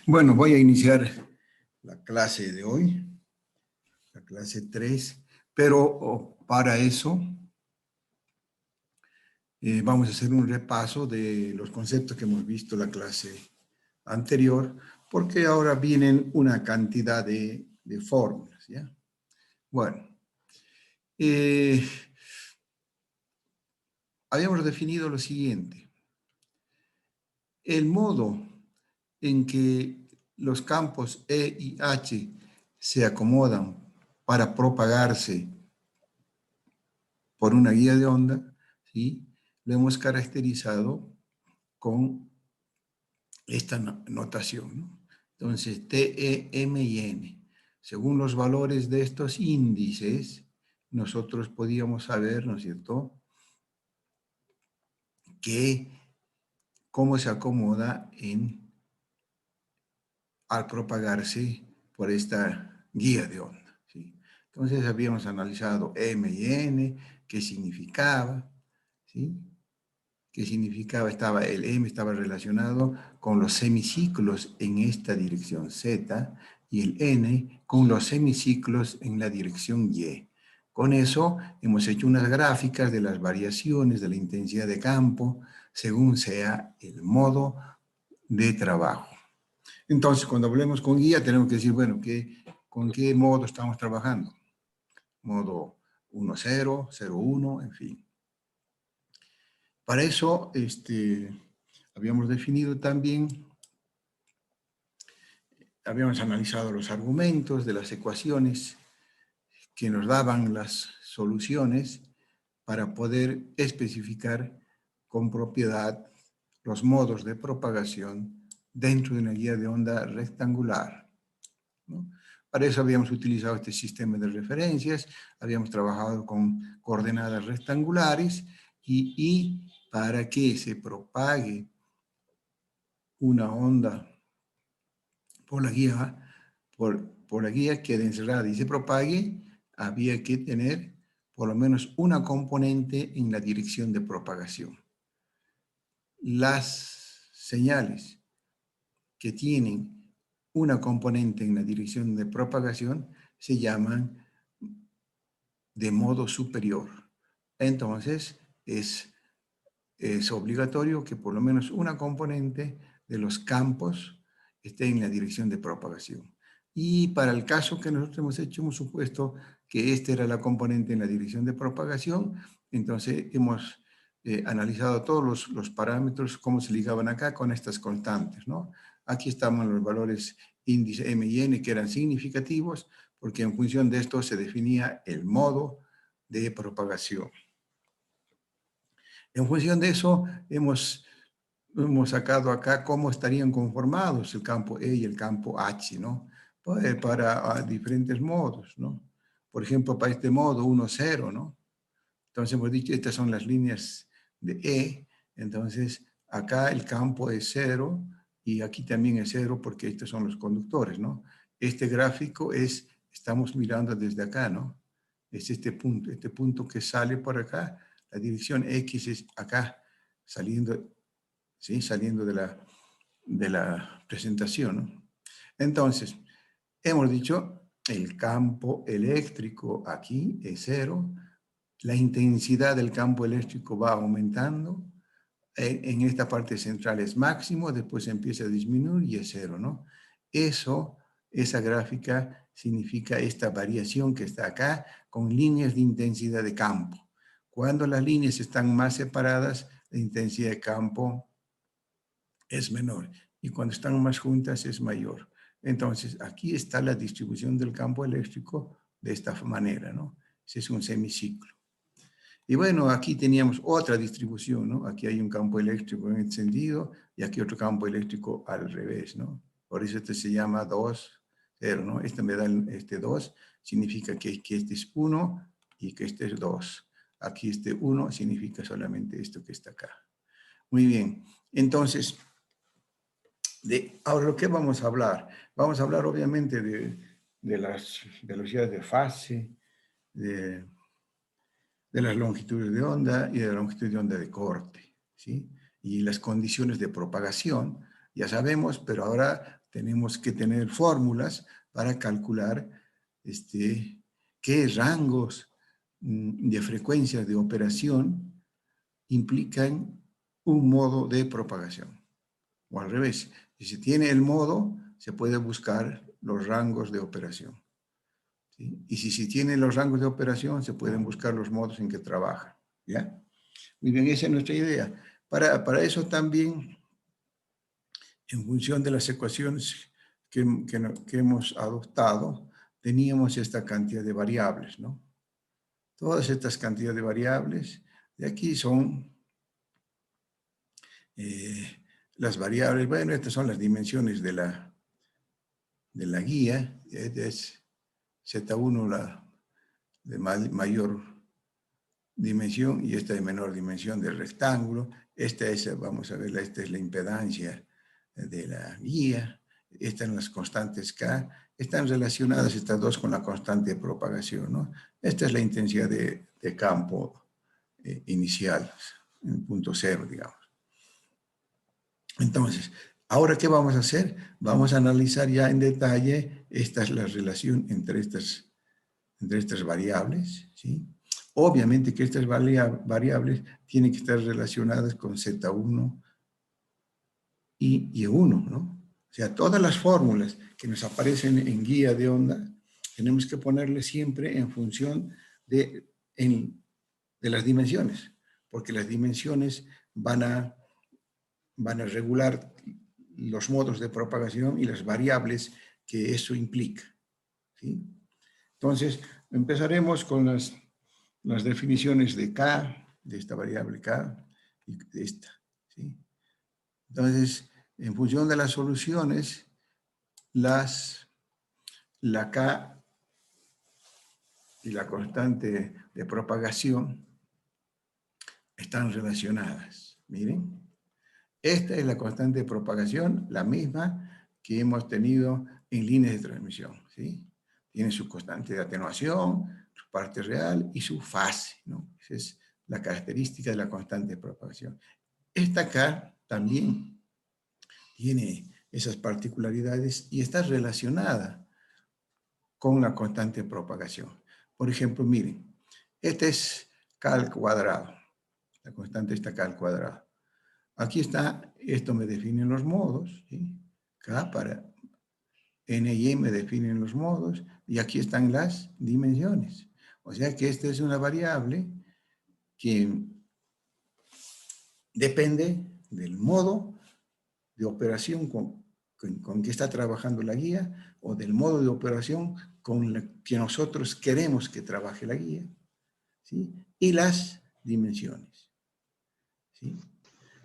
Bueno, voy a iniciar la clase de hoy, la clase 3, pero para eso vamos a hacer un repaso de los conceptos que hemos visto en la clase anterior, porque ahora vienen una cantidad de fórmulas, ¿ya? Bueno, eh, habíamos definido lo siguiente. El modo en que los campos E y H se acomodan para propagarse por una guía de onda, ¿sí? Lo hemos caracterizado con esta notación, ¿no? Entonces, T, E, M y N. Según los valores de estos índices, nosotros podíamos saber, ¿no es cierto?, cómo se acomoda al propagarse por esta guía de onda, ¿sí? Entonces, habíamos analizado M y N, qué significaba, ¿sí? ¿Qué significaba? El M estaba relacionado con los semiciclos en esta dirección Z y el N con los semiciclos en la dirección Y. Con eso hemos hecho unas gráficas de las variaciones de la intensidad de campo según sea el modo de trabajo. Entonces, cuando hablemos con guía, tenemos que decir, bueno, ¿con qué modo estamos trabajando? Modo 1.0, 0.1, en fin. Para eso, habíamos definido también, habíamos analizado los argumentos de las ecuaciones que nos daban las soluciones para poder especificar con propiedad los modos de propagación dentro de una guía de onda rectangular, ¿no? Para eso habíamos utilizado este sistema de referencias, habíamos trabajado con coordenadas rectangulares y para que se propague una onda por la guía quede encerrada y se propague, había que tener por lo menos una componente en la dirección de propagación. Las señales que tienen una componente en la dirección de propagación se llaman de modo superior. Entonces, es obligatorio que por lo menos una componente de los campos esté en la dirección de propagación. Y para el caso que nosotros hemos supuesto que esta era la componente en la dirección de propagación, entonces hemos analizado todos los parámetros, cómo se ligaban acá con estas constantes, ¿no? Aquí estamos los valores índice M y N que eran significativos, porque en función de esto se definía el modo de propagación. En función de eso, hemos sacado acá cómo estarían conformados el campo E y el campo H, ¿no? Para diferentes modos, ¿no? Por ejemplo, para este modo 1, 0, ¿no? Entonces hemos dicho, estas son las líneas de E, entonces acá el campo es 0 y aquí también es 0 porque estos son los conductores, ¿no? Este gráfico estamos mirando desde acá, ¿no? Es este punto que sale por acá, la dirección X es acá, saliendo, ¿sí? Saliendo de la presentación, ¿no? Entonces, hemos dicho, el campo eléctrico aquí es 0, la intensidad del campo eléctrico va aumentando, en esta parte central es máximo, después empieza a disminuir y es 0, ¿no? Esa gráfica significa esta variación que está acá con líneas de intensidad de campo. Cuando las líneas están más separadas, la intensidad de campo es menor y cuando están más juntas es mayor. Entonces, aquí está la distribución del campo eléctrico de esta manera, ¿no? Ese es un semiciclo. Y bueno, aquí teníamos otra distribución, ¿no? Aquí hay un campo eléctrico encendido y aquí otro campo eléctrico al revés, ¿no? Por eso este se llama 2, 0, ¿no? Este me da este 2, significa que este es 1 y que este es 2. Aquí este 1 significa solamente esto que está acá. Muy bien, entonces, ahora, ¿lo que vamos a hablar? Vamos a hablar obviamente de las velocidades de fase, de las longitudes de onda y de la longitud de onda de corte, ¿sí? Y las condiciones de propagación, ya sabemos, pero ahora tenemos que tener fórmulas para calcular qué rangos de frecuencias de operación implican un modo de propagación. O al revés, si se tiene el modo, se puede buscar los rangos de operación. ¿Sí? Y si se tienen los rangos de operación, se pueden buscar los modos en que trabajan. ¿Ya? Muy bien, esa es nuestra idea. Para eso también, en función de las ecuaciones que hemos adoptado, teníamos esta cantidad de variables, ¿no? Todas estas cantidades de variables de aquí son las variables. Bueno, estas son las dimensiones de la guía. Esta es Z1 la de mayor dimensión y esta de menor dimensión del rectángulo. Esta es, vamos a ver, esta es la impedancia de la guía. Estas son las constantes K. Están relacionadas estas dos con la constante de propagación, ¿no? Esta es la intensidad de campo inicial, en punto cero, digamos. Entonces, ¿ahora qué vamos a hacer? Vamos a analizar ya en detalle esta es la relación entre estas variables, ¿sí? Obviamente que estas variables tienen que estar relacionadas con Z1 y Y1, ¿no? O sea, todas las fórmulas que nos aparecen en guía de onda, tenemos que ponerle siempre en función de las dimensiones, porque las dimensiones van a regular los modos de propagación y las variables que eso implica, ¿sí? Entonces, empezaremos con las definiciones de K, de esta variable K, y de esta, ¿sí? Entonces, en función de las soluciones, la K y la constante de propagación están relacionadas. Miren, esta es la constante de propagación, la misma que hemos tenido en líneas de transmisión, ¿sí? Tiene su constante de atenuación, su parte real y su fase, ¿no? Esa es la característica de la constante de propagación. Esta K también tiene esas particularidades y está relacionada con la constante de propagación. Por ejemplo, miren, este es K al cuadrado. La constante está K al cuadrado. Aquí está, esto me define los modos, ¿sí? K para N y M definen los modos, y aquí están las dimensiones. O sea que esta es una variable que depende del modo de operación con que está trabajando la guía, o del modo de operación con el que nosotros queremos que trabaje la guía, ¿sí? Y las dimensiones, ¿sí?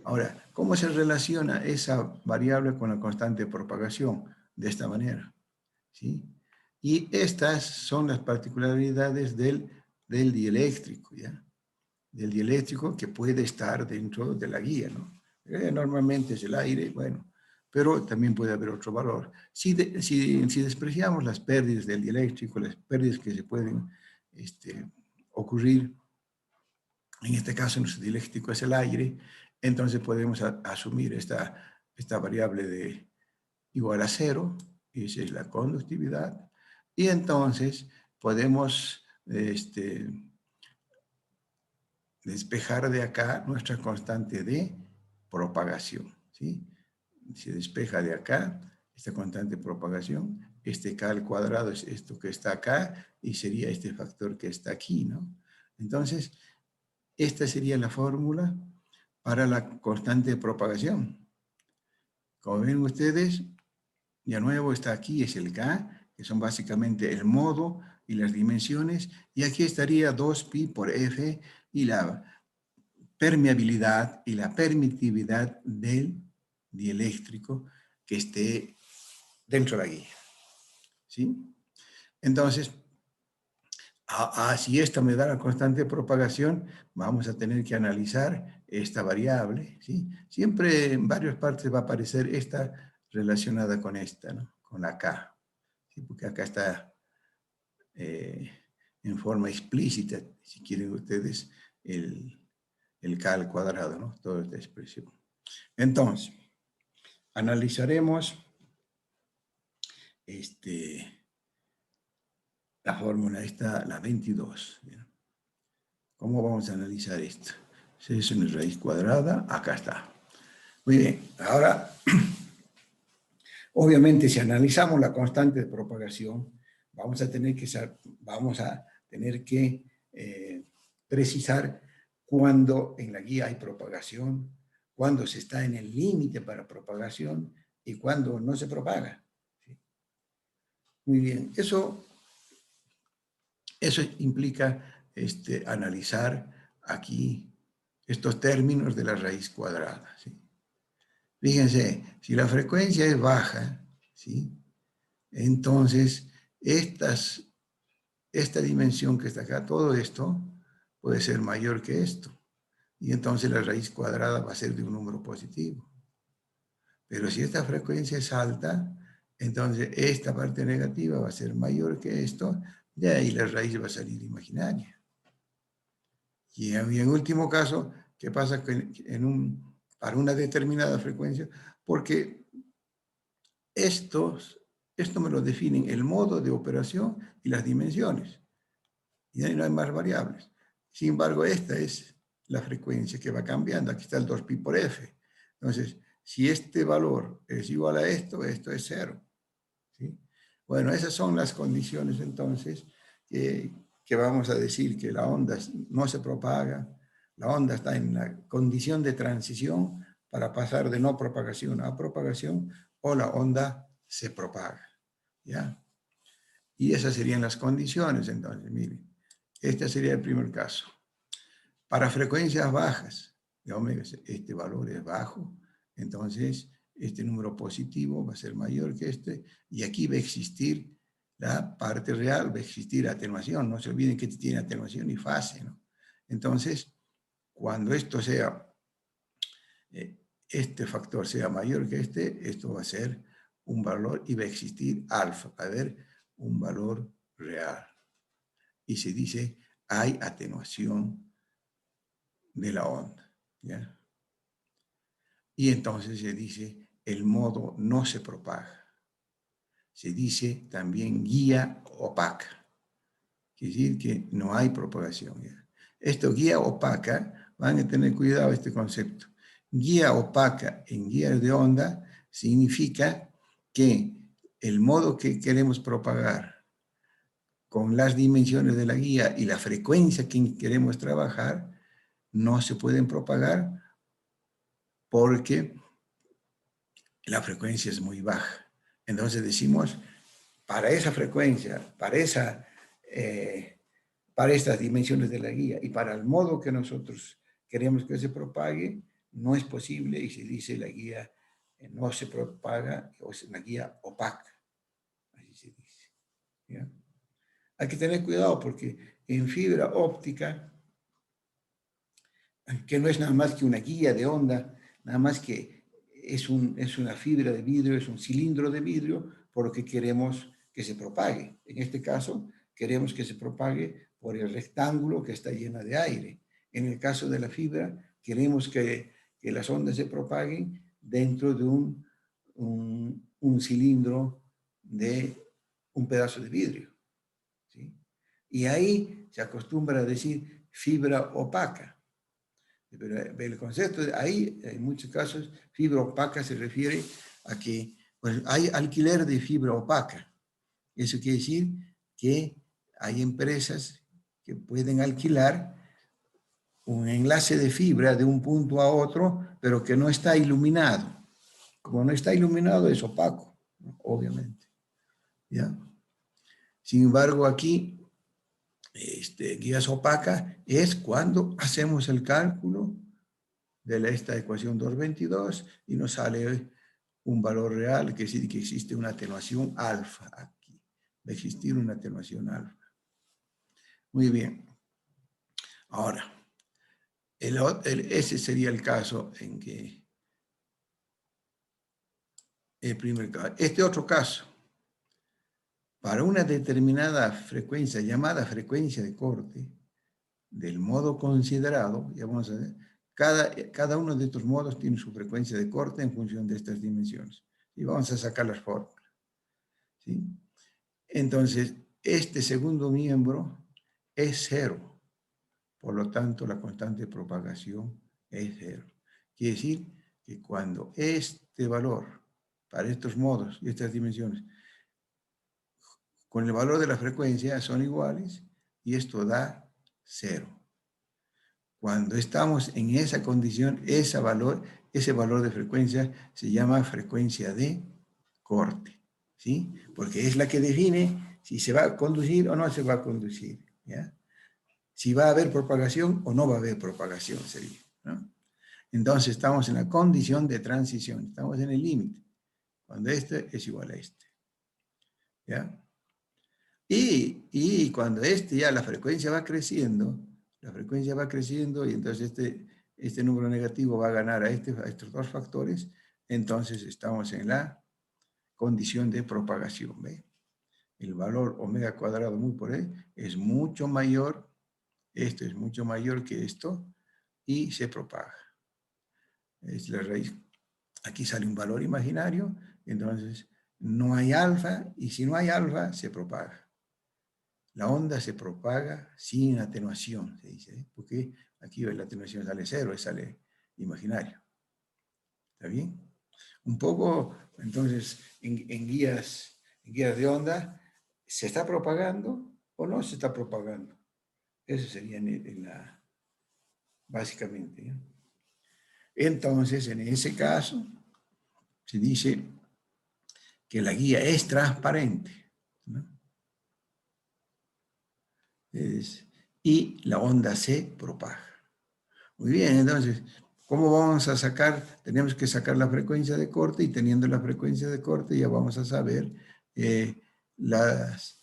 Ahora, ¿cómo se relaciona esa variable con la constante de propagación? De esta manera, ¿sí? Y estas son las particularidades del dieléctrico, ¿ya? Del dieléctrico que puede estar dentro de la guía, ¿no? Normalmente es el aire, bueno, pero también puede haber otro valor. Si despreciamos las pérdidas del dieléctrico, las pérdidas que se pueden ocurrir, en este caso nuestro dieléctrico es el aire, entonces podemos asumir esta variable de igual a 0, y esa es la conductividad, y entonces podemos despejar de acá nuestra constante de propagación, ¿sí? Se despeja de acá esta constante de propagación, este K al cuadrado es esto que está acá, y sería este factor que está aquí, ¿no? Entonces, esta sería la fórmula para la constante de propagación. Como ven ustedes, de nuevo está aquí, es el K, que son básicamente el modo y las dimensiones, y aquí estaría 2pi por F y la permeabilidad y la permitividad del dieléctrico que esté dentro de la guía, ¿sí? Entonces, si esta me da la constante de propagación, vamos a tener que analizar esta variable, ¿sí? Siempre en varias partes va a aparecer esta relacionada con esta, ¿no? Con la K, ¿sí? Porque acá está en forma explícita, si quieren ustedes, el K al cuadrado, ¿no? Toda esta expresión. Entonces, analizaremos la fórmula está, la 22. ¿Bien? ¿Cómo vamos a analizar esto? Si es una raíz cuadrada, acá está. Muy bien, ahora, obviamente, si analizamos la constante de propagación, vamos a tener que precisar cuándo en la guía hay propagación, cuándo se está en el límite para propagación y cuándo no se propaga. ¿Sí? Muy bien, eso implica analizar aquí estos términos de la raíz cuadrada. ¿Sí? Fíjense, si la frecuencia es baja, ¿sí? Entonces esta dimensión que está acá, todo esto, puede ser mayor que esto. Y entonces la raíz cuadrada va a ser de un número positivo. Pero si esta frecuencia es alta, entonces esta parte negativa va a ser mayor que esto, de ahí la raíz va a salir imaginaria. Y en último caso, ¿qué pasa para una determinada frecuencia? Porque esto me lo definen el modo de operación y las dimensiones. Y ahí no hay más variables. Sin embargo, esta es la frecuencia que va cambiando. Aquí está el 2pi por f. Entonces, si este valor es igual a esto, esto es 0. ¿Sí? Bueno, esas son las condiciones entonces que vamos a decir que la onda no se propaga, la onda está en la condición de transición para pasar de no propagación a propagación, o la onda se propaga. ¿Ya? Y esas serían las condiciones entonces, miren. Este sería el primer caso. Para frecuencias bajas de omega, este valor es bajo, entonces este número positivo va a ser mayor que este, y aquí va a existir la parte real, va a existir atenuación. No se olviden que tiene atenuación y fase, ¿no? Entonces, cuando esto sea, este factor sea mayor que esto va a ser un valor y va a existir alfa, va a haber un valor real. Y se dice, hay atenuación de la onda. ¿Ya? Y entonces se dice, el modo no se propaga. Se dice también guía opaca. Quiere decir que no hay propagación. ¿Ya? Esto, guía opaca, van a tener cuidado este concepto. Guía opaca en guías de onda significa que el modo que queremos propagar con las dimensiones de la guía y la frecuencia que queremos trabajar no se pueden propagar porque la frecuencia es muy baja. Entonces decimos, para esa frecuencia, para estas dimensiones de la guía y para el modo que nosotros queremos que se propague, no es posible y se dice la guía no se propaga, o es una guía opaca. Así se dice. ¿Ya? Hay que tener cuidado porque en fibra óptica, que no es nada más que una guía de onda, nada más que es una fibra de vidrio, es un cilindro de vidrio, por lo que queremos que se propague. En este caso, queremos que se propague por el rectángulo que está lleno de aire. En el caso de la fibra, queremos que las ondas se propaguen dentro de un cilindro de un pedazo de vidrio. ¿Sí? Y ahí se acostumbra a decir fibra opaca. Pero el concepto de ahí, en muchos casos, fibra opaca se refiere a que pues, hay alquiler de fibra opaca. Eso quiere decir que hay empresas que pueden alquilar un enlace de fibra de un punto a otro, pero que no está iluminado. Como no está iluminado, es opaco, obviamente. ¿Ya? Sin embargo, aquí, guías opacas es cuando hacemos el cálculo de esta ecuación 222 y nos sale un valor real, que decir que existe una atenuación alfa aquí. Va a existir una atenuación alfa. Muy bien. Ahora, ese sería el caso en que el primer caso. Este otro caso, para una determinada frecuencia, llamada frecuencia de corte, del modo considerado, ya vamos a ver, cada uno de estos modos tiene su frecuencia de corte en función de estas dimensiones. Y vamos a sacar las fórmulas. ¿sí? Entonces, este segundo miembro es cero. Por lo tanto, la constante de propagación es cero. Quiere decir que cuando este valor, para estos modos y estas dimensiones, con el valor de la frecuencia son iguales, y esto da cero. Cuando estamos en esa condición, ese valor de frecuencia se llama frecuencia de corte, ¿sí? Porque es la que define si se va a conducir o no se va a conducir, ¿ya? Si va a haber propagación o no va a haber propagación, sería, ¿no? Entonces estamos en la condición de transición, estamos en el límite, cuando este es igual a este, ¿ya? Y cuando ya la frecuencia va creciendo y entonces este número negativo va a ganar a estos dos factores, entonces estamos en la condición de propagación, ¿ve? El valor omega cuadrado muy por ahí es mucho mayor, esto es mucho mayor que esto, y se propaga. Es la raíz. Aquí sale un valor imaginario, entonces no hay alfa, y si no hay alfa, se propaga. La onda se propaga sin atenuación, se dice, ¿eh? Porque aquí la atenuación sale cero, sale imaginario. ¿Está bien? Un poco, entonces, en guías de onda, ¿se está propagando o no se está propagando? Eso sería básicamente, ¿eh? Entonces, en ese caso, se dice que la guía es transparente, ¿no? Y la onda se propaga. Muy bien, entonces, ¿cómo vamos a sacar? Tenemos que sacar la frecuencia de corte, y teniendo la frecuencia de corte ya vamos a saber las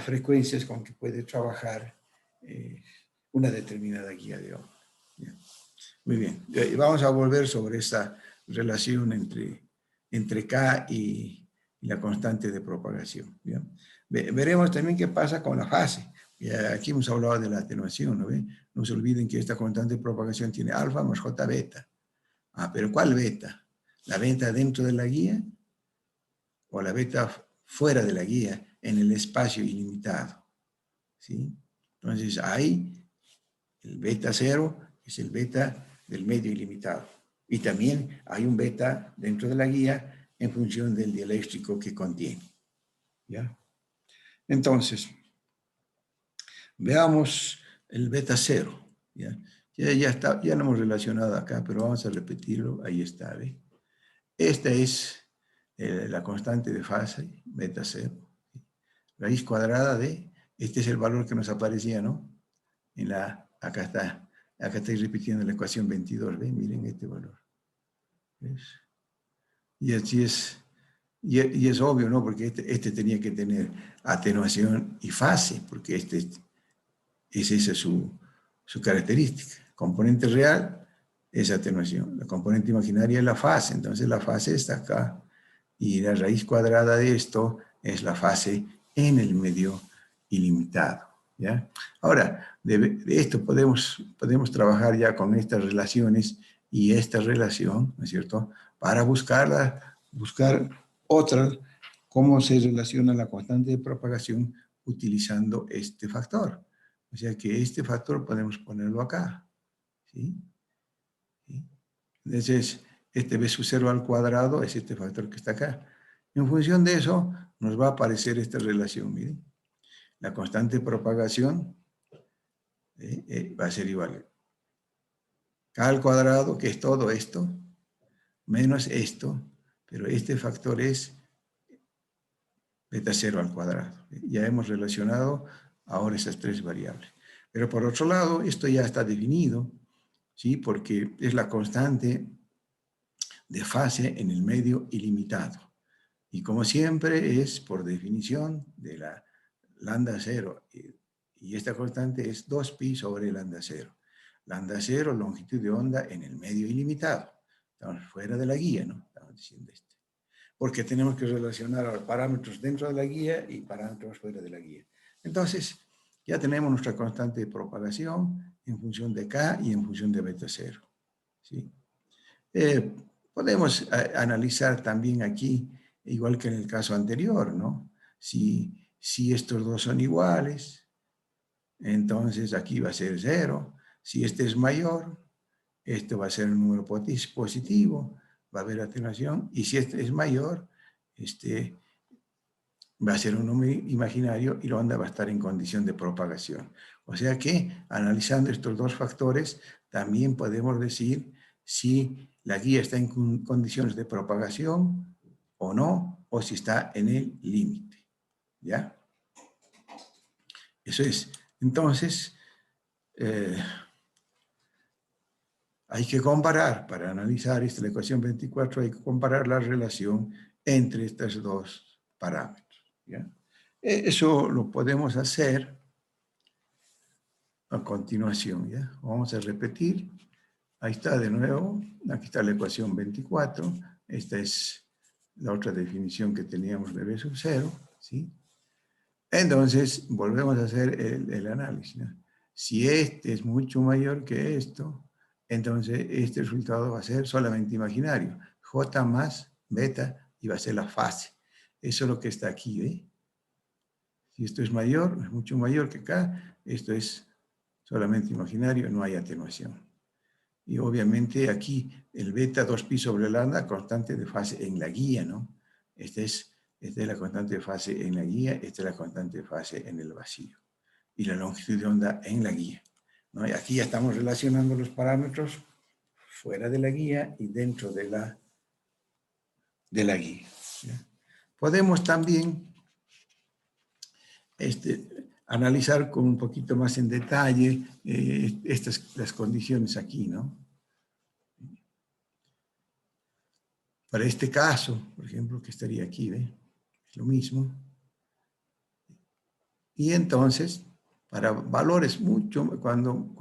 frecuencias con que puede trabajar una determinada guía de onda. Bien. Muy bien, vamos a volver sobre esta relación entre K y la constante de propagación. ¿Bien? Veremos también qué pasa con la fase. Aquí hemos hablado de la atenuación, ¿no ven? No se olviden que esta constante de propagación tiene alfa más J beta. Ah, pero ¿cuál beta? ¿La beta dentro de la guía o la beta fuera de la guía en el espacio ilimitado? ¿Sí? Entonces ahí el beta cero es el beta del medio ilimitado. Y también hay un beta dentro de la guía en función del dieléctrico que contiene. ¿Ya? Entonces, veamos el beta cero. ¿Ya? Ya lo hemos relacionado acá, pero vamos a repetirlo. Ahí está, ¿ve? Esta es la constante de fase, beta cero. Raíz cuadrada de, este es el valor que nos aparecía, ¿no? Acá está. Acá estoy repitiendo la ecuación 22, ¿ven? Miren este valor. ¿Ves? Y así es, y es obvio, ¿no? Porque este tenía que tener atenuación y fase, porque esa es su característica. Componente real es atenuación, la componente imaginaria es la fase, entonces la fase está acá, y la raíz cuadrada de esto es la fase en el medio ilimitado. ¿Ya? Ahora, de esto podemos trabajar ya con estas relaciones y esta relación, ¿no es cierto?, para buscar otras, cómo se relaciona la constante de propagación utilizando este factor. O sea que este factor podemos ponerlo acá, ¿sí? ¿Sí? Entonces, este b sub 0 al cuadrado es este factor que está acá. En función de eso, nos va a aparecer esta relación, miren. La constante de propagación va a ser igual a K al cuadrado, que es todo esto, menos esto, pero este factor es beta 0 al cuadrado. Ya hemos relacionado ahora esas tres variables. Pero por otro lado, esto ya está definido, ¿sí? Porque es la constante de fase en el medio ilimitado. Y como siempre es por definición de la lambda 0. Y esta constante es 2pi sobre lambda 0. Lambda 0, longitud de onda en el medio ilimitado. Estamos fuera de la guía, ¿no? Estamos diciendo esto. Porque tenemos que relacionar parámetros dentro de la guía y parámetros fuera de la guía. Entonces, ya tenemos nuestra constante de propagación en función de K y en función de beta 0. ¿Sí? Podemos analizar también aquí igual que en el caso anterior, ¿no? Si estos dos son iguales, entonces aquí va a ser 0. Si este es mayor, esto va a ser un número positivo, va a haber atenuación, y si este es mayor, va a ser un número imaginario y la onda va a estar en condición de propagación. O sea que, analizando estos dos factores, también podemos decir si la guía está en condiciones de propagación o no, o si está en el límite. ¿Ya? Eso es. Entonces, hay que comparar, para analizar la ecuación 24, hay que comparar la relación entre estos dos parámetros. ¿Ya? Eso lo podemos hacer a continuación. ¿Ya? Vamos a repetir. Ahí está de nuevo. Aquí está la ecuación 24. Esta es la otra definición que teníamos de B sub 0. ¿Sí? Entonces, volvemos a hacer el análisis, ¿no? Si este es mucho mayor que esto, entonces este resultado va a ser solamente imaginario. J más beta y va a ser la fase. Eso es lo que está aquí, ¿ve? Si esto es mayor, es mucho mayor que acá, esto es solamente imaginario, no hay atenuación. Y obviamente aquí el beta 2pi sobre lambda, constante de fase en la guía, ¿no? Esta es la constante de fase en la guía, esta es la constante de fase en el vacío. Y la longitud de onda en la guía, ¿no? Y aquí ya estamos relacionando los parámetros fuera de la guía y dentro de la guía. ¿Ya? Podemos también analizar con un poquito más en detalle las condiciones aquí, ¿no? Para este caso, por ejemplo, que estaría aquí, ¿ve? Es lo mismo. Y entonces, para valores mucho, cuando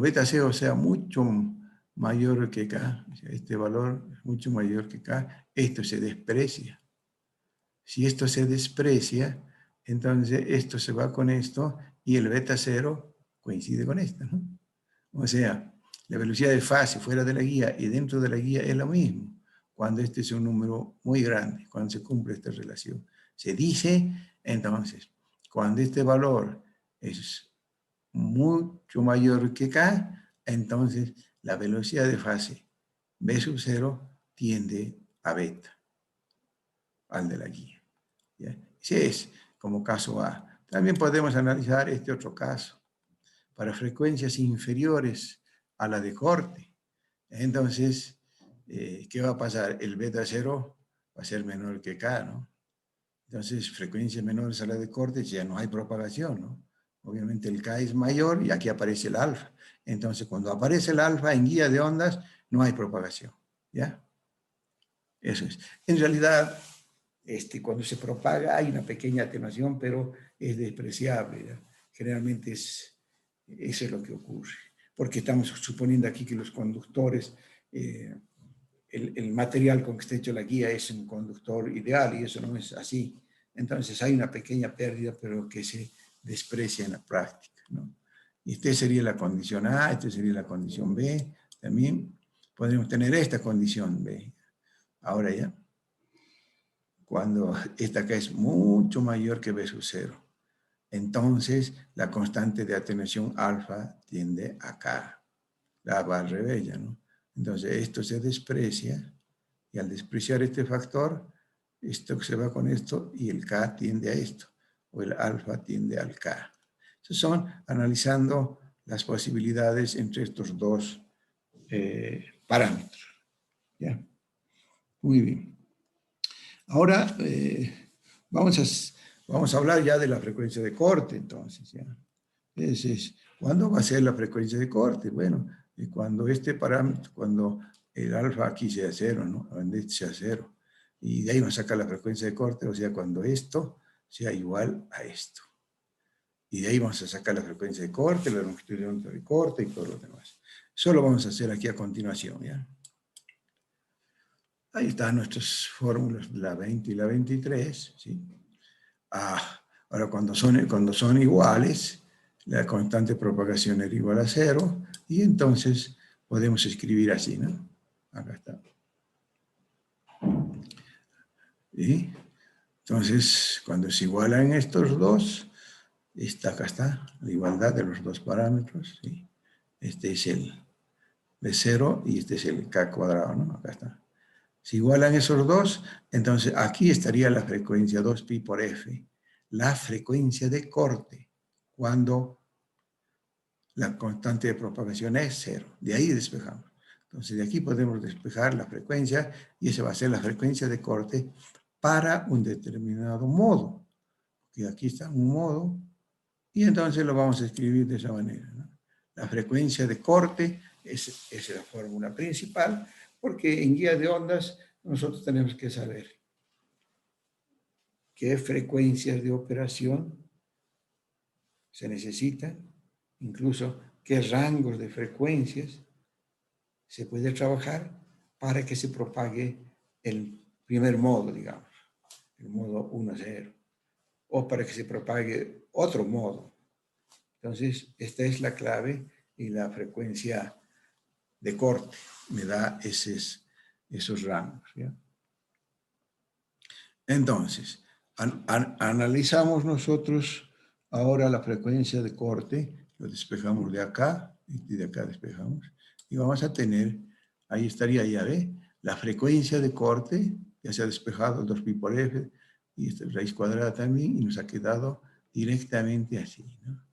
beta 0 sea mucho mayor que K, o sea, este valor es mucho mayor que K, esto se desprecia. Si esto se desprecia, entonces esto se va con esto y el beta 0 coincide con esto, ¿no? O sea, la velocidad de fase fuera de la guía y dentro de la guía es lo mismo, cuando este es un número muy grande, cuando se cumple esta relación. Se dice, entonces, cuando este valor es mucho mayor que K, entonces la velocidad de fase B sub 0 tiende a beta, al de la guía. ¿Ya? Ese es como caso A. También podemos analizar este otro caso. Para frecuencias inferiores a la de corte. Entonces, ¿qué va a pasar? El beta 0 va a ser menor que K, ¿no? Entonces, frecuencias menores a la de corte ya no hay propagación, ¿no? Obviamente el K es mayor y aquí aparece el alfa. Entonces, cuando aparece el alfa en guía de ondas, no hay propagación, ¿ya? Eso es. En realidad, cuando se propaga hay una pequeña atenuación, pero es despreciable, ¿ya? Generalmente eso es lo que ocurre. Porque estamos suponiendo aquí que los conductores, el material con que está hecho la guía es un conductor ideal y eso no es así. Entonces hay una pequeña pérdida, pero que se desprecia en la práctica, ¿no? Y esta sería la condición A, esta sería la condición B. También podemos tener esta condición B. Ahora ya, cuando esta acá es mucho mayor que B sub 0, entonces la constante de atenuación alfa tiende a K. La va al revés, ¿no? Entonces esto se desprecia y al despreciar este factor, esto se va con esto y el K tiende a esto, o el alfa tiende al K. Esos son analizando las posibilidades entre estos dos parámetros. ¿Ya? Muy bien. Ahora vamos a hablar ya de la frecuencia de corte, entonces. ¿Ya? Entonces, ¿cuándo va a ser la frecuencia de corte? Bueno, cuando este parámetro, cuando el alfa aquí sea 0, ¿no? Cuando este sea 0. Y de ahí nos saca la frecuencia de corte, o sea, cuando esto sea igual a esto. Y de ahí vamos a sacar la frecuencia de corte, la longitud de onda de corte y todo lo demás. Eso lo vamos a hacer aquí a continuación, ¿ya? Ahí están nuestras fórmulas, la 20 y la 23, ¿sí? Ahora, cuando son iguales, la constante de propagación era igual a 0, y entonces podemos escribir así, ¿no? Acá está. ¿sí? Entonces, cuando se igualan estos dos, acá está la igualdad de los dos parámetros, ¿sí? Este es el B0 y este es el K cuadrado, ¿no? Acá está. Si igualan esos dos, entonces aquí estaría la frecuencia 2pi por f, la frecuencia de corte, cuando la constante de propagación es 0. De ahí despejamos. Entonces de aquí podemos despejar la frecuencia y esa va a ser la frecuencia de corte para un determinado modo. Y aquí está un modo y entonces lo vamos a escribir de esa manera, ¿no? La frecuencia de corte es la fórmula principal, porque en guía de ondas nosotros tenemos que saber qué frecuencias de operación se necesitan, incluso qué rangos de frecuencias se puede trabajar para que se propague el primer modo, digamos, el modo 1,0, o para que se propague otro modo. Entonces, esta es la clave y la frecuencia de corte me da esos rangos, ¿ya? Entonces, analizamos nosotros ahora la frecuencia de corte, lo despejamos de acá, y de acá despejamos, y vamos a tener, ahí estaría, ya ve, la frecuencia de corte, ya se ha despejado 2pi por f, y esta raíz cuadrada también, y nos ha quedado directamente así, ¿no?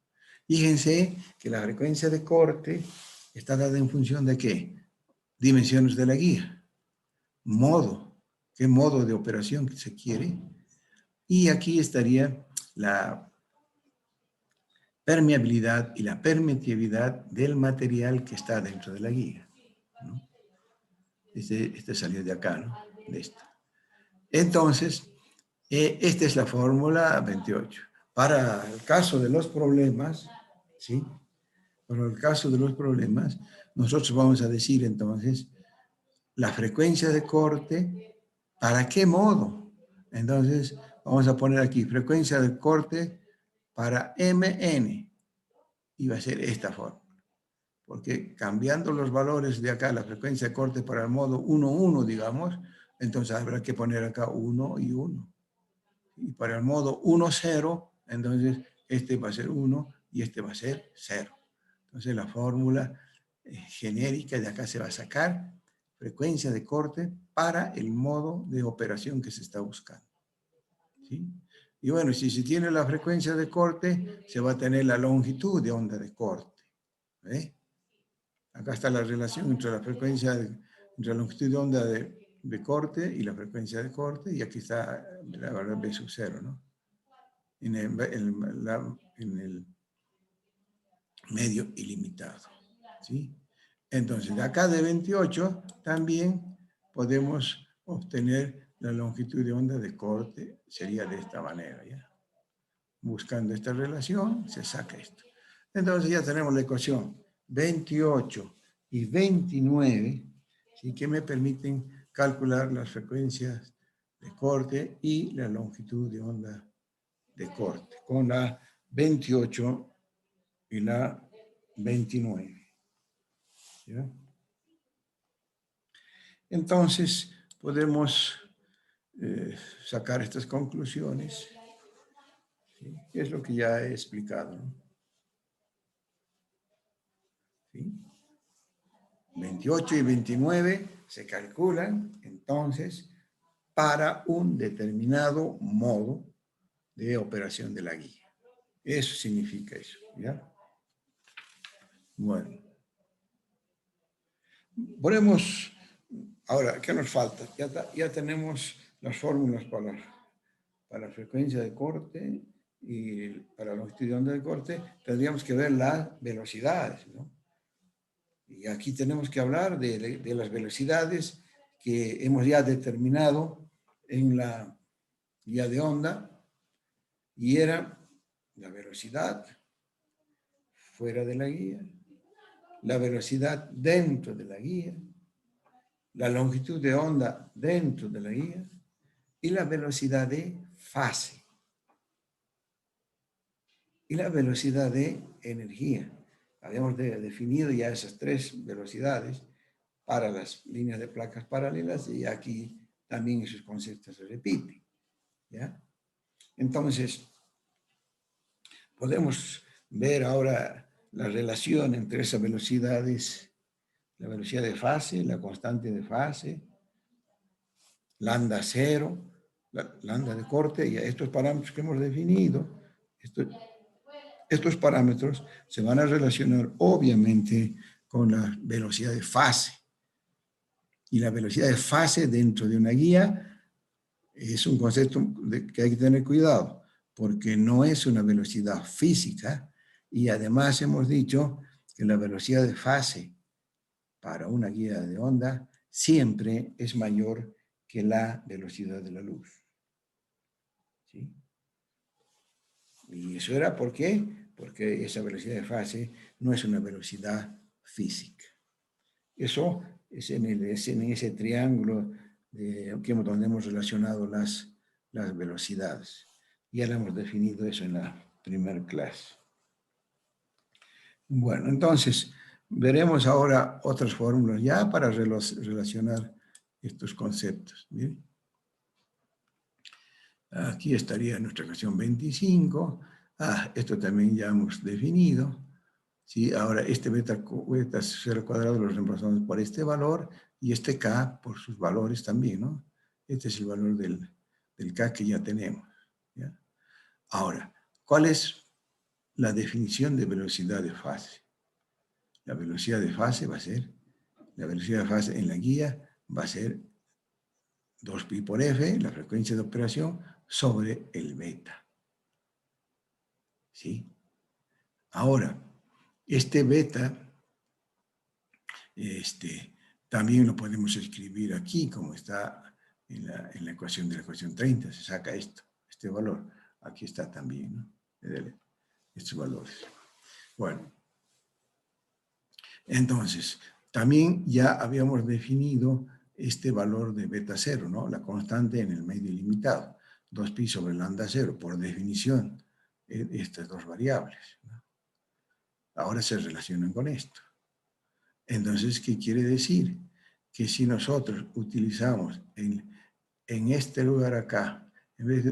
Fíjense que la frecuencia de corte está dada en función de ¿qué? Dimensiones de la guía, modo, qué modo de operación que se quiere, y aquí estaría la permeabilidad y la permitividad del material que está dentro de la guía, ¿no? Este salió de acá, ¿no? De esta. Entonces, esta es la fórmula 28. Para el caso de los problemas, ¿sí? Para el caso de los problemas, nosotros vamos a decir entonces la frecuencia de corte, ¿para qué modo? Entonces, vamos a poner aquí frecuencia de corte para MN, y va a ser esta fórmula. Porque cambiando los valores de acá, la frecuencia de corte para el modo 1,1, digamos, entonces habrá que poner acá 1 y 1. Y para el modo 1,0, entonces este va a ser 1 y este va a ser 0. Entonces la fórmula genérica de acá se va a sacar frecuencia de corte para el modo de operación que se está buscando, ¿sí? Y bueno, si se tiene la frecuencia de corte, se va a tener la longitud de onda de corte, ¿eh? Acá está la relación entre la frecuencia, entre la longitud de onda de corte y la frecuencia de corte, y aquí está la verdad B sub 0, ¿no? En el medio ilimitado, ¿sí? Entonces, de acá de 28 también podemos obtener la longitud de onda de corte, sería de esta manera, ¿ya? Buscando esta relación, se saca esto. Entonces ya tenemos la ecuación 28 y 29, ¿sí? Que me permiten calcular las frecuencias de corte y la longitud de onda de corte, con la 28 y la 29. ¿Ya? Entonces, podemos sacar estas conclusiones, ¿sí? Que es lo que ya he explicado, ¿no? ¿Sí? 28 y 29 se calculan, entonces, para un determinado modo de operación de la guía. Eso significa eso, ¿ya? Bueno. Ponemos, ahora, ¿qué nos falta? Ya tenemos las fórmulas para la frecuencia de corte y para la longitud de onda de corte. Tendríamos que ver las velocidades, ¿no? Y aquí tenemos que hablar de las velocidades que hemos ya determinado en la guía de onda, y era la velocidad fuera de la guía, la velocidad dentro de la guía, la longitud de onda dentro de la guía y la velocidad de fase y la velocidad de energía. Habíamos definido ya esas tres velocidades para las líneas de placas paralelas, y aquí también esos conceptos se repiten, ¿ya? Entonces, podemos ver ahora la relación entre esas velocidades, la velocidad de fase, la constante de fase, lambda cero, lambda de corte, y estos parámetros que hemos definido, estos parámetros se van a relacionar obviamente con la velocidad de fase. Y la velocidad de fase dentro de una guía es un concepto que hay que tener cuidado, porque no es una velocidad física, y además hemos dicho que la velocidad de fase para una guía de onda siempre es mayor que la velocidad de la luz. ¿Sí? Y eso era ¿por qué? Porque esa velocidad de fase no es una velocidad física. Eso es en ese triángulo donde hemos relacionado las velocidades. Ya lo hemos definido eso en la primera clase. Bueno, entonces veremos ahora otras fórmulas ya para relacionar estos conceptos. ¿Bien? Aquí estaría nuestra ecuación 25. Esto también ya hemos definido. ¿Sí? Ahora, este beta cero cuadrado lo reemplazamos por este valor y este k por sus valores también, ¿no? Este es el valor del k que ya tenemos. ¿Ya? Ahora, ¿cuál es la definición de velocidad de fase? La velocidad de fase va a ser, la velocidad de fase en la guía va a ser 2pi por f, la frecuencia de operación, sobre el beta. ¿Sí? Ahora, este beta, también lo podemos escribir aquí, como está en la ecuación de la ecuación 30, se saca este valor. Aquí está también, ¿no? Estos valores. Bueno, entonces, también ya habíamos definido este valor de beta cero, ¿no? La constante en el medio ilimitado, 2pi sobre lambda cero, por definición, estas dos variables, ¿no? Ahora se relacionan con esto. Entonces, ¿qué quiere decir? Que si nosotros utilizamos en este lugar acá, en vez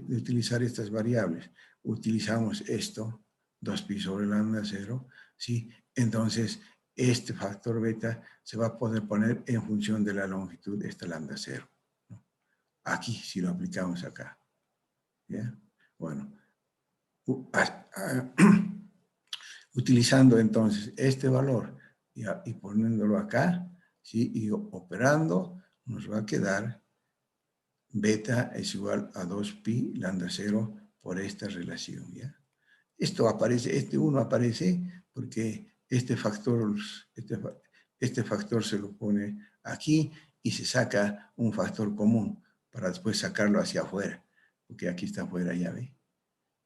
de utilizar estas variables, utilizamos esto, 2pi sobre lambda cero, ¿sí? Entonces, este factor beta se va a poder poner en función de la longitud de esta lambda cero, ¿no? Aquí, si lo aplicamos acá. ¿Ya? Bueno, utilizando entonces este valor y poniéndolo acá, ¿sí? Y operando, nos va a quedar beta es igual a 2pi lambda cero por esta relación, ¿ya? Esto aparece, este 1 aparece porque este factor se lo pone aquí y se saca un factor común para después sacarlo hacia afuera, porque aquí está afuera, ya ve.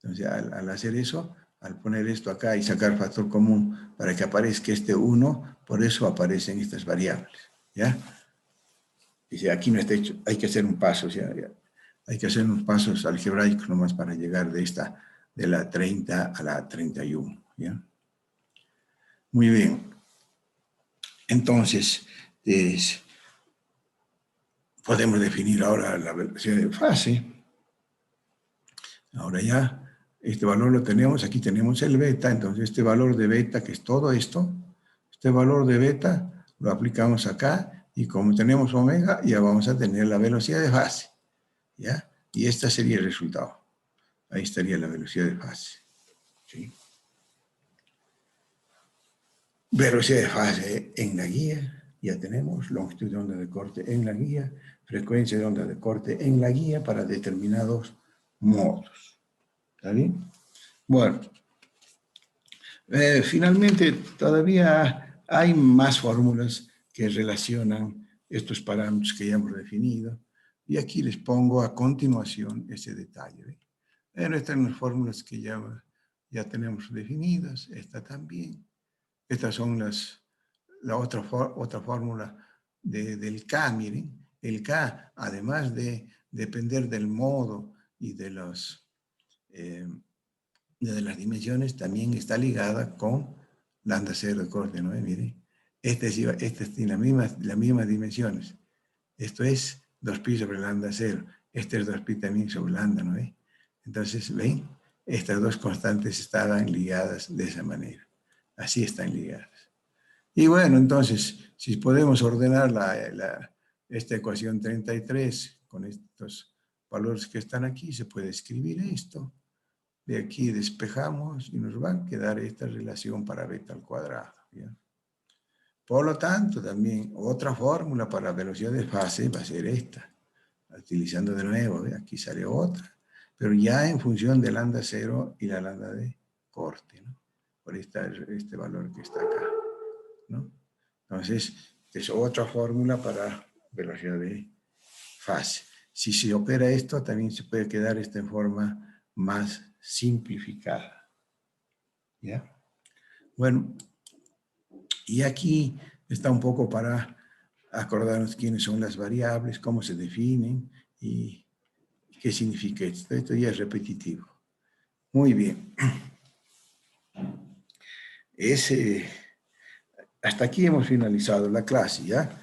Entonces, al hacer eso, al poner esto acá y sacar factor común para que aparezca este 1, por eso aparecen estas variables, ¿ya? Dice, aquí no está hecho, hay que hacer un paso, o sea, hay que hacer unos pasos algebraicos nomás para llegar de la 30 a la 31, ¿ya? Muy bien. Entonces, podemos definir ahora la velocidad de fase. Ahora ya, este valor lo tenemos, aquí tenemos el beta, entonces este valor de beta, que es todo esto, este valor de beta lo aplicamos acá, y como tenemos omega, ya vamos a tener la velocidad de fase, ¿ya? Y este sería el resultado. Ahí estaría la velocidad de fase, ¿sí? Velocidad de fase en la guía, ya tenemos longitud de onda de corte en la guía, frecuencia de onda de corte en la guía para determinados modos. ¿Está bien? Bueno, finalmente todavía hay más fórmulas que relacionan estos parámetros que ya hemos definido, y aquí les pongo a continuación ese detalle, ¿ve? Estas son las fórmulas que ya tenemos definidas, esta también. Estas son la otra fórmula del K, miren. El K, además de depender del modo y de las dimensiones, también está ligada con lambda cero de corte, ¿no? Miren, este tiene las mismas dimensiones. Esto es 2π sobre lambda 0. Este es 2π también sobre lambda, ¿no ve? Entonces, ¿ven? Estas dos constantes estaban ligadas de esa manera. Así están ligadas. Y bueno, entonces, si podemos ordenar esta ecuación 33 con estos valores que están aquí, se puede escribir esto. De aquí despejamos y nos va a quedar esta relación para beta al cuadrado. ¿Ya? Por lo tanto, también otra fórmula para velocidad de fase va a ser esta. Utilizando de nuevo, ¿ve? Aquí sale otra. Pero ya en función de lambda 0 y la lambda de corte, ¿no? Por este valor que está acá, ¿no? Entonces, es otra fórmula para velocidad de fase. Si se opera esto, también se puede quedar esta en forma más simplificada. ¿Ya? Bueno, y aquí está un poco para acordarnos quiénes son las variables, cómo se definen y qué significa esto. Esto ya es repetitivo. Muy bien. Hasta aquí hemos finalizado la clase, ¿ya?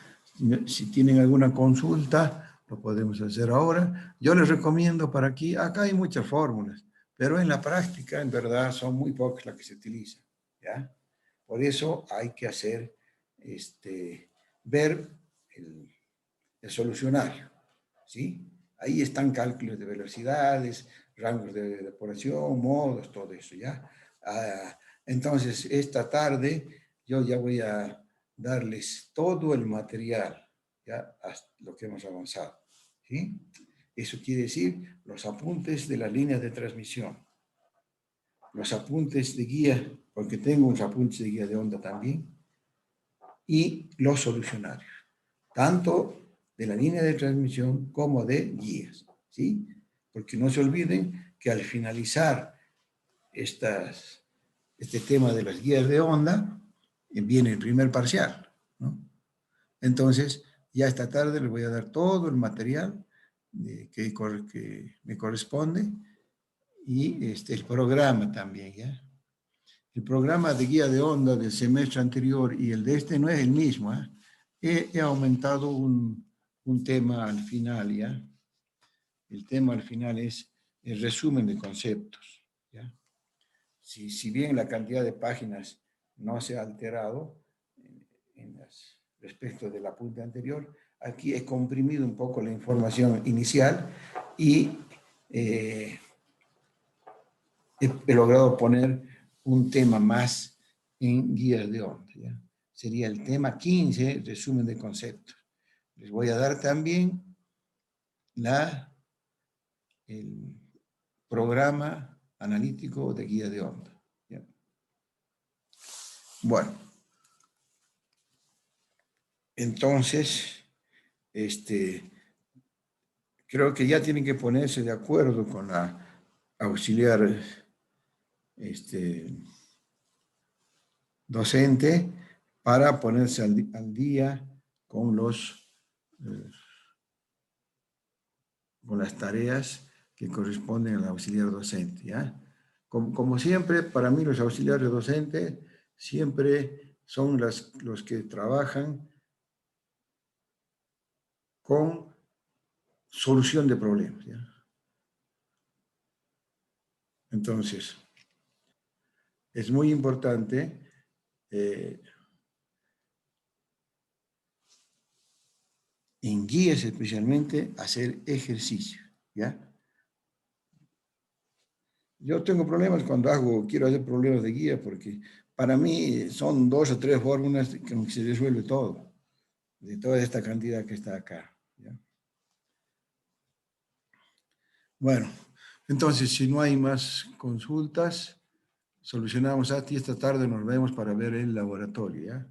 Si tienen alguna consulta, lo podemos hacer ahora. Yo les recomiendo para aquí, acá hay muchas fórmulas, pero en la práctica, en verdad, son muy pocas las que se utilizan, ¿ya? Por eso hay que hacer, ver el solucionario, ¿sí? Ahí están cálculos de velocidades, rangos de depuración, modos, todo eso, ¿ya? Entonces, esta tarde yo ya voy a darles todo el material, ¿ya? Hasta lo que hemos avanzado, ¿sí? Eso quiere decir los apuntes de las líneas de transmisión, los apuntes de guía, porque tengo unos apuntes de guía de onda también, y los solucionarios, tanto de la línea de transmisión como de guías, ¿sí? Porque no se olviden que al finalizar este tema de las guías de onda, viene el primer parcial, ¿no? Entonces, ya esta tarde les voy a dar todo el material que me corresponde y el programa también, ¿ya? El programa de guía de onda del semestre anterior y el de este no es el mismo, ¿eh? He aumentado un tema al final, ¿ya? El tema al final es el resumen de conceptos, ¿ya? Si bien la cantidad de páginas no se ha alterado respecto del apunte anterior, aquí he comprimido un poco la información inicial y he logrado poner un tema más en guías de onda, ¿ya? Sería el tema 15, resumen de conceptos. Les voy a dar también el programa analítico de guía de onda, ¿ya? Bueno, entonces, creo que ya tienen que ponerse de acuerdo con la auxiliar docente para ponerse al día con con las tareas que corresponden al auxiliar docente, ¿ya? Como siempre, para mí los auxiliares docentes siempre son los que trabajan con solución de problemas, ¿ya? Entonces, es muy importante en guías especialmente hacer ejercicio, ¿ya? Yo tengo problemas cuando quiero hacer problemas de guía porque para mí son 2 o 3 fórmulas con que se resuelve todo, de toda esta cantidad que está acá, ¿ya? Bueno, entonces si no hay más consultas, solucionamos a ti esta tarde, nos vemos para ver el laboratorio, ¿ya?